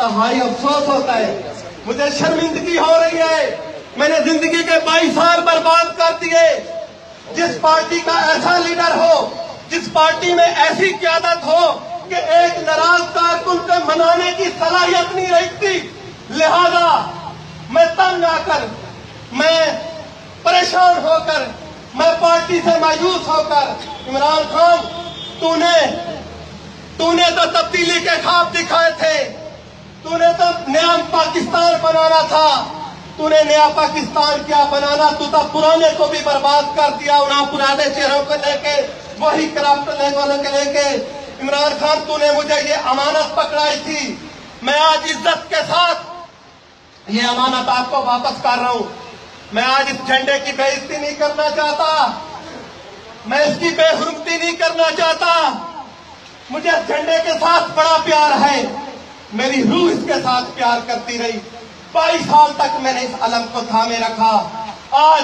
इंतहाई अफसोस होता है, मुझे शर्मिंदगी हो रही है। मैंने जिंदगी के 22 साल बर्बाद कर दिए। जिस पार्टी का ऐसा लीडर हो, जिस पार्टी में ऐसी क़यादत हो कि एक नाराज कारकुन को मनाने की सलाहियत नहीं रखती, लिहाजा मैं तंग आकर, मैं परेशान होकर, मैं पार्टी से मायूस होकर, इमरान खान तूने तो तब्दीली के ख्वाब दिखाए थे, तूने तो नया पाकिस्तान बनाना था। तूने नया पाकिस्तान क्या बनाना, तू तो पुराने को भी बर्बाद कर दिया। उन्हें पुराने चेहरों को लेके, वही कराप्ट वालों को लेके। इमरान खान, तूने मुझे ये अमानत पकड़ाई थी, मैं आज इज्जत के साथ ये अमानत आपको वापस कर रहा हूं। मैं आज इस झंडे की बेइज्जती नहीं करना चाहता, मैं इसकी बेहुरमती नहीं करना चाहता। मुझे इस झंडे के साथ बड़ा प्यार है, मेरी रूह इसके साथ प्यार करती रही। 22 साल तक मैंने इस अलम को थामे रखा। आज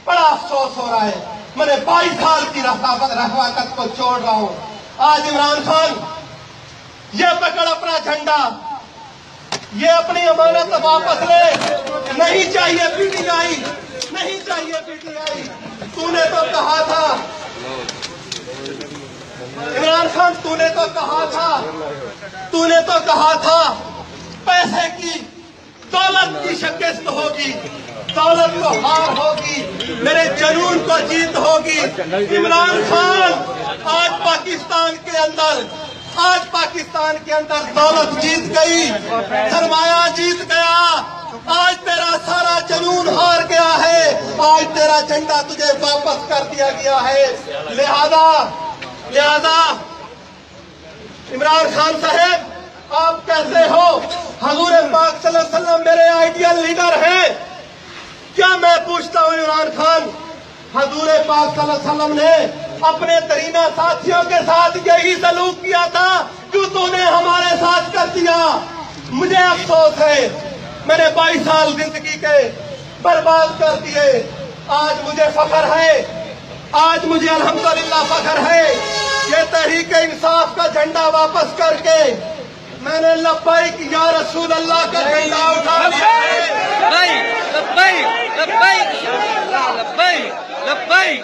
बड़ा अफसोस हो रहा है, मैंने 22 साल की रफाकत को छोड़ रहा हूं। आज इमरान खान, ये पकड़ अपना झंडा, ये अपनी अमानत वापस ले। नहीं चाहिए पीटीआई, नहीं चाहिए पीटीआई। तूने तो कहा था इमरान खान, तूने तो कहा था पैसे की, दौलत की शिकस्त होगी, दौलत को हार होगी, मेरे जुनून को जीत होगी। इमरान खान, आज पाकिस्तान के अंदर दौलत जीत गई, सरमाया जीत गया। आज तेरा सारा जुनून हार गया है, आज तेरा झंडा तुझे वापस कर दिया गया है। लिहाजा इमरान खान साहब, आप कैसे हो? हजूर पाक सल्लल्लाहु अलैहि वसल्लम मेरे आइडियल लीडर हैं। क्या मैं पूछता हूँ इमरान खान, हजूर पाक सल्लल्लाहु अलैहि वसल्लम ने अपने तरीना साथियों के साथ यही सलूक किया था जो तूने हमारे साथ कर दिया। मुझे अफसोस है, मैंने 22 साल जिंदगी के बर्बाद कर दिए। आज मुझे फख्र है, आज मुझे अल्हम्दुलिल्लाह फख्र है, ये तहरीक इंसाफ का झंडा वापस करके मैंने लब्बैक या रसूल अल्लाह का झंडा उठा लिया है। लब्बैक लब्बैक लब्बैक लब्बैक लब्बैक